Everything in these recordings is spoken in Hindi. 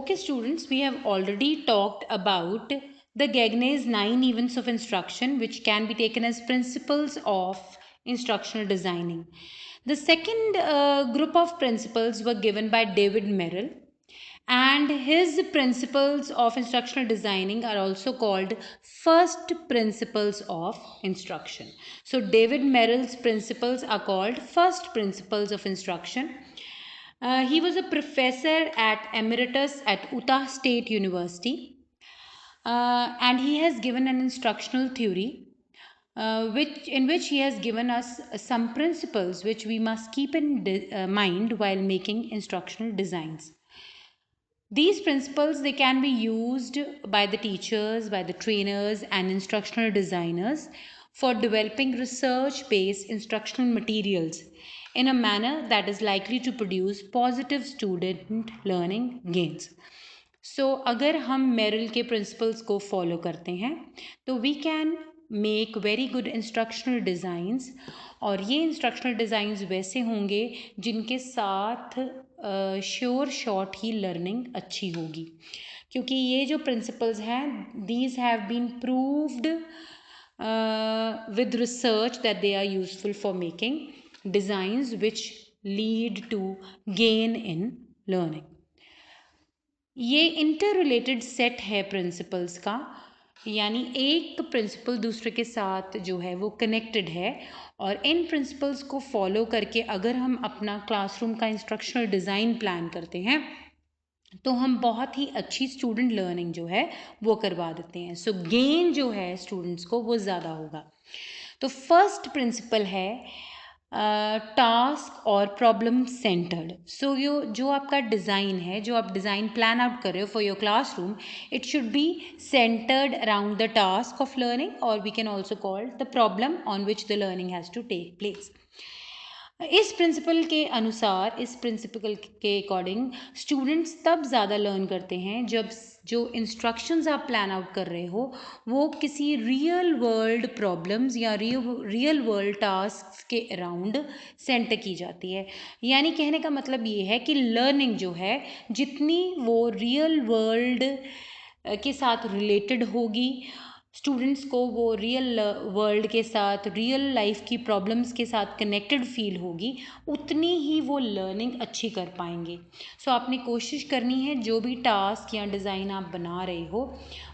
Okay, students, we have already talked about the Gagne's 9 events of instruction, which can be taken as principles of instructional designing. The second group of principles were given by David Merrill, and his principles of instructional designing are also called first principles of instruction. So, David Merrill's principles are called first principles of instruction. He was a professor at Emeritus at Utah State University, and he has given an instructional theory, in which he has given us some principles which we must keep in mind while making instructional designs. These principles, they can be used by the teachers, by the trainers and instructional designers for developing research based instructional materials in a manner that is likely to produce positive student learning gains. अगर हम मेरिल के प्रिंसिपल्स को फॉलो करते हैं तो we can make very good instructional designs, और ये इंस्ट्रक्शनल डिज़ाइंस वैसे होंगे जिनके साथ श्योर शॉर्ट ही लर्निंग अच्छी होगी, क्योंकि ये जो प्रिंसिपल्स हैं these have been proved with research that they are useful for making designs which lead to gain in learning. ये इंटर रिलेटेड सेट है प्रिंसिपल्स का, यानी एक प्रिंसिपल दूसरे के साथ जो है वो कनेक्टेड है, और इन प्रिंसिपल्स को फॉलो करके अगर हम अपना क्लासरूम का इंस्ट्रक्शनल डिज़ाइन प्लान करते हैं तो हम बहुत ही अच्छी स्टूडेंट लर्निंग जो है वो करवा देते हैं. सो गेन जो है स्टूडेंट्स को वो ज़्यादा होगा. तो फर्स्ट प्रिंसिपल है टास्क और प्रॉब्लम सेंटर्ड. सो जो आपका डिज़ाइन है, जो आप डिज़ाइन प्लान आउट कर रहे हो for your classroom, it should be centred around the task of learning, और we can also call the problem on which the learning has to take place. इस प्रिंसिपल के अनुसार, इस प्रिंसिपल के अकॉर्डिंग स्टूडेंट्स तब ज़्यादा लर्न करते हैं जब जो इंस्ट्रक्शंस आप प्लान आउट कर रहे हो वो किसी रियल वर्ल्ड प्रॉब्लम्स या रियल वर्ल्ड टास्क के अराउंड सेंटर की जाती है. यानी कहने का मतलब ये है कि लर्निंग जो है जितनी वो रियल वर्ल्ड के साथ रिलेटेड होगी, स्टूडेंट्स को वो रियल वर्ल्ड के साथ, रियल लाइफ की प्रॉब्लम्स के साथ कनेक्टेड फील होगी, उतनी ही वो लर्निंग अच्छी कर पाएंगे. सो आपने कोशिश करनी है जो भी टास्क या डिज़ाइन आप बना रहे हो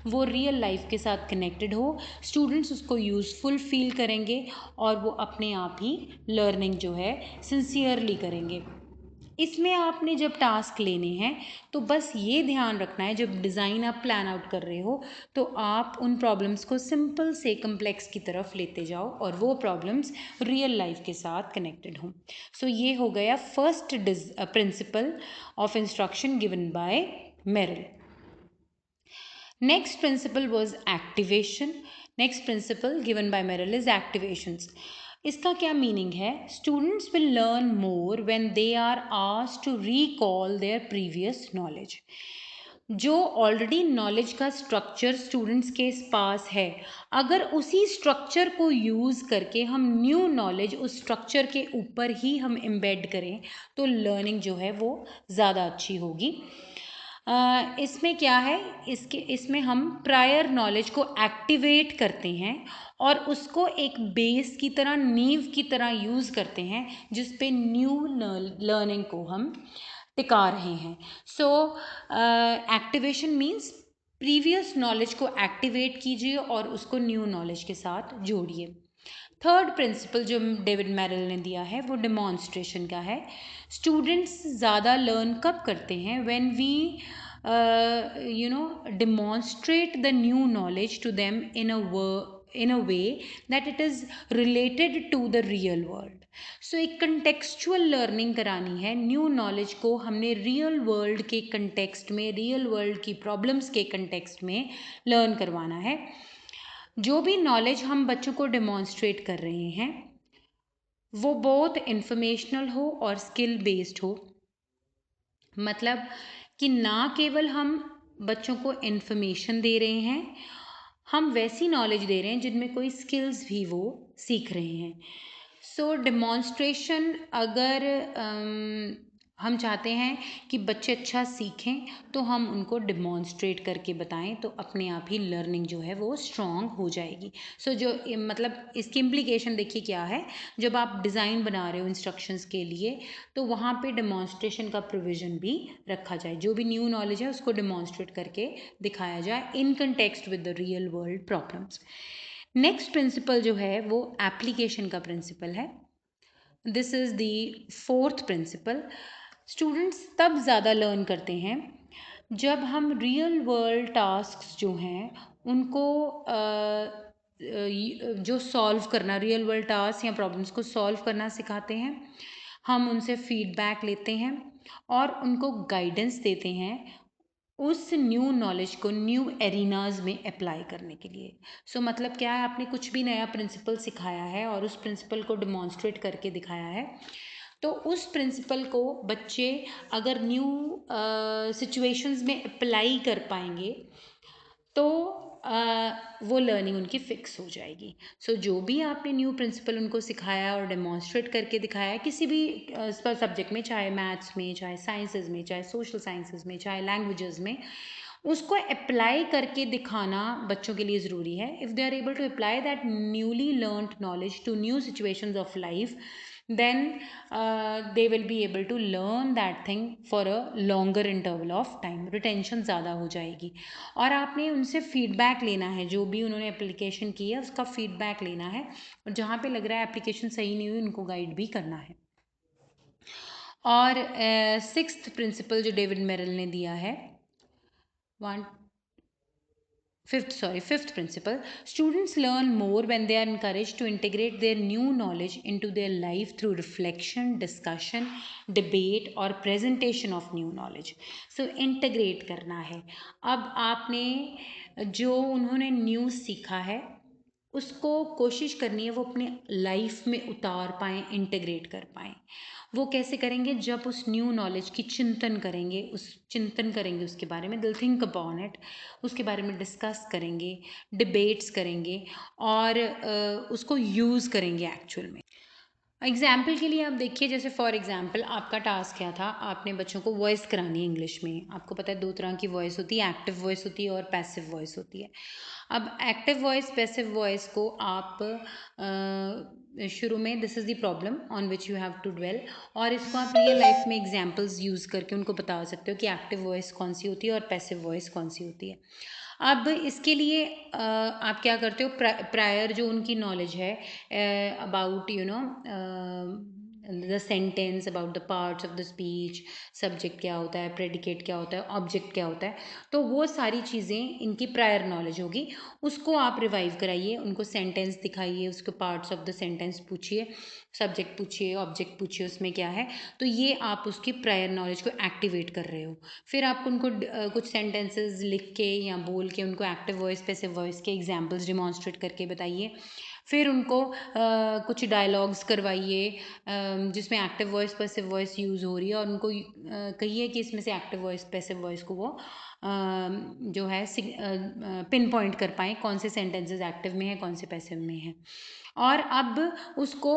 वो रियल लाइफ के साथ कनेक्टेड हो, स्टूडेंट्स उसको यूज़फुल फील करेंगे और वो अपने आप ही लर्निंग जो है सिंसियरली करेंगे. इसमें आपने जब टास्क लेने हैं तो बस ये ध्यान रखना है, जब डिज़ाइन आप प्लान आउट कर रहे हो तो आप उन प्रॉब्लम्स को सिंपल से कम्प्लेक्स की तरफ लेते जाओ और वो प्रॉब्लम्स रियल लाइफ के साथ कनेक्टेड हों. सो ये हो गया first principle of instruction given by Merrill. Next principle was activation. Next principle given by Merrill is activations. इसका क्या मीनिंग है? Students will learn more when they are asked to recall their previous knowledge. जो ऑलरेडी नॉलेज का स्ट्रक्चर स्टूडेंट्स के पास है, अगर उसी स्ट्रक्चर को यूज़ करके हम न्यू नॉलेज उस स्ट्रक्चर के ऊपर ही हम एम्बेड करें तो लर्निंग जो है वो ज़्यादा अच्छी होगी. इसमें क्या है, इसमें हम प्रायर नॉलेज को एक्टिवेट करते हैं और उसको एक बेस की तरह, नींव की तरह यूज़ करते हैं जिस पे न्यू लर्निंग को हम टिका रहे हैं. सो एक्टिवेशन मीन्स प्रीवियस नॉलेज को एक्टिवेट कीजिए और उसको न्यू नॉलेज के साथ जोड़िए. थर्ड प्रिंसिपल जो डेविड मेरिल ने दिया है वो डेमॉन्स्ट्रेशन का है. स्टूडेंट्स ज़्यादा लर्न कब करते हैं? When we demonstrate the new knowledge to them in a way that it is related to the real world. सो एक कंटेक्चुअल लर्निंग करानी है. न्यू नॉलेज को हमने रियल वर्ल्ड के कंटेक्स्ट में, रियल वर्ल्ड की प्रॉब्लम्स के कंटेक्स्ट में लर्न करवाना है. जो भी नॉलेज हम बच्चों को डेमॉन्स्ट्रेट कर रहे हैं वो बहुत इंफॉर्मेशनल हो और स्किल बेस्ड हो. मतलब कि ना केवल हम बच्चों को इन्फॉर्मेशन दे रहे हैं, हम वैसी नॉलेज दे रहे हैं जिनमें कोई स्किल्स भी वो सीख रहे हैं. सो डेमॉन्स्ट्रेशन अगर हम चाहते हैं कि बच्चे अच्छा सीखें, तो हम उनको डिमॉन्स्ट्रेट करके बताएं, तो अपने आप ही लर्निंग जो है वो स्ट्रॉन्ग हो जाएगी। सो जो मतलब इसकी इम्प्लीकेशन देखिए क्या है, जब आप डिज़ाइन बना रहे हो इंस्ट्रक्शंस के लिए, तो वहाँ पे डिमॉन्स्ट्रेशन का प्रोविज़न भी रखा जाए। जो भी न्यू नॉलेज है उसको डिमॉन्स्ट्रेट करके दिखाया जाए in context with the real world problems. Next principle जो है वो एप्लीकेशन का प्रिंसिपल है। This is the fourth principle. Students तब ज़्यादा लर्न करते हैं जब हम रियल वर्ल्ड टास्क्स जो हैं उनको जो सॉल्व करना, रियल वर्ल्ड टास्क या प्रॉब्लम्स को सॉल्व करना सिखाते हैं। हम उनसे फीडबैक लेते हैं और उनको गाइडेंस देते हैं उस न्यू नॉलेज को न्यू एरिनाज में अप्लाई करने के लिए। सो मतलब क्या है, आपने कुछ भी नया प्रिंसिपल सिखाया है और उस प्रिंसिपल को डिमॉन्स्ट्रेट करके दिखाया है, तो उस प्रिंसिपल को बच्चे अगर न्यू सिचुएशंस में अप्लाई कर पाएंगे तो वो लर्निंग उनकी फिक्स हो जाएगी। सो जो भी आपने न्यू प्रिंसिपल उनको सिखाया और डेमोन्स्ट्रेट करके दिखाया किसी भी सब्जेक्ट में, चाहे मैथ्स में, चाहे साइंसेस में, चाहे सोशल साइंसेस में, चाहे लैंग्वेजेस में, उसको अप्लाई करके दिखाना बच्चों के लिए ज़रूरी है। If they are able to apply that newly learned knowledge to new situations of life, then they will be able to learn that thing for a longer interval of time, retention ज़्यादा हो जाएगी। और आपने उनसे फीडबैक लेना है, जो भी उन्होंने एप्लीकेशन की है उसका फीडबैक लेना है, और जहाँ पे लग रहा है एप्लीकेशन सही नहीं हुई उनको गाइड भी करना है। और सिक्स्थ प्रिंसिपल जो डेविड मेरिल ने दिया है, fifth principle, students learn more when they are encouraged to integrate their new knowledge into their life through reflection, discussion, debate और presentation of new knowledge. So integrate करना है। अब आपने जो उन्होंने न्यू सीखा है उसको कोशिश करनी है वो अपने लाइफ में उतार पाएँ, इंटीग्रेट कर पाएँ। वो कैसे करेंगे, जब उस न्यू नॉलेज की चिंतन करेंगे, उसके बारे में, दिल थिंक अपॉन इट, उसके बारे में डिस्कस करेंगे, डिबेट्स करेंगे और उसको यूज़ करेंगे एक्चुअल में। एग्जाम्पल के लिए आप देखिए, जैसे फॉर एग्जाम्पल आपका टास्क क्या था, आपने बच्चों को वॉइस करानी है इंग्लिश में। आपको पता है 2 तरह की वॉइस होती है, एक्टिव वॉइस होती है और पैसिव वॉइस होती है। अब एक्टिव वॉइस, पैसिव वॉइस को आप शुरू में, this is the problem on which you have to dwell, और इसको आप रियल लाइफ में एग्जाम्पल्स यूज़ करके उनको बता सकते हो कि एक्टिव वॉइस कौन सी होती है और पैसिव वॉइस कौन सी होती है। अब इसके लिए आप क्या करते हो, प्रायर जो उनकी नॉलेज है about the sentence, about the parts of the speech, subject क्या होता है, प्रेडिकेट क्या होता है, ऑब्जेक्ट क्या होता है, तो वो सारी चीज़ें इनकी प्रायर नॉलेज होगी। उसको आप रिवाइव कराइए, उनको सेंटेंस दिखाइए, उसके पार्ट्स ऑफ द सेंटेंस पूछिए, सब्जेक्ट पूछिए, ऑब्जेक्ट पूछिए, उसमें क्या है, तो ये आप उसकी प्रायर नॉलेज को एक्टिवेट कर रहे हो। फिर आप उनको कुछ सेंटेंसेस लिख के या बोल के उनको एक्टिव वॉइस, पैसिव वॉइस के एग्जांपल्स डिमॉन्स्ट्रेट करके बताइए। फिर उनको कुछ डायलॉग्स करवाइए जिसमें active voice, passive voice use हो रही है, और उनको कहिए कि इसमें से एक्टिव वॉइस, पैसिव वॉइस को वो जो है पिन पॉइंट कर पाएँ, कौन से सेंटेंसेस एक्टिव में है, कौन से पैसिव में है। और अब उसको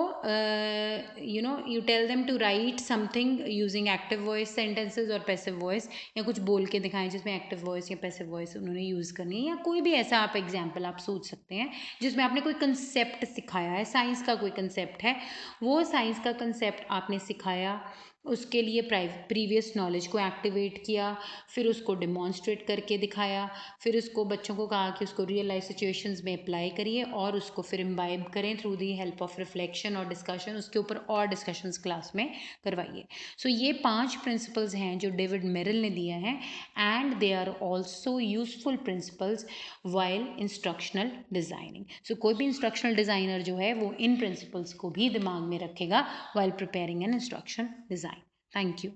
you tell them to write something using active voice sentences और पैसिव वॉइस, या कुछ बोल के दिखाएं जिसमें एक्टिव वॉइस या पैसिव वॉइस उन्होंने यूज़ करनी है, या कोई भी ऐसा आप एग्जाम्पल आप सोच सकते हैं जिसमें आपने कोई कंसेप्ट सिखाया है, साइंस का कोई कंसेप्ट है, वो साइंस का कंसेप्ट आपने सिखाया, उसके लिए प्रीवियस नॉलेज को एक्टिवेट किया, फिर उसको डिमॉन्स्ट्रेट करके दिखाया, फिर उसको बच्चों को कहा कि उसको रियल लाइफ सिचुएशंस में अप्लाई करिए और उसको फिर इम्बाइब करें through the help of reflection और डिस्कशन, उसके ऊपर और डिस्कशंस क्लास में करवाइए। सो ये 5 प्रिंसिपल्स हैं जो डेविड मेरिल ने दिए हैं, and they are also useful principles while instructional designing. So कोई भी इंस्ट्रक्शनल डिज़ाइनर जो है वो इन प्रिंसिपल्स को भी दिमाग में रखेगा while preparing an instruction design. Thank you.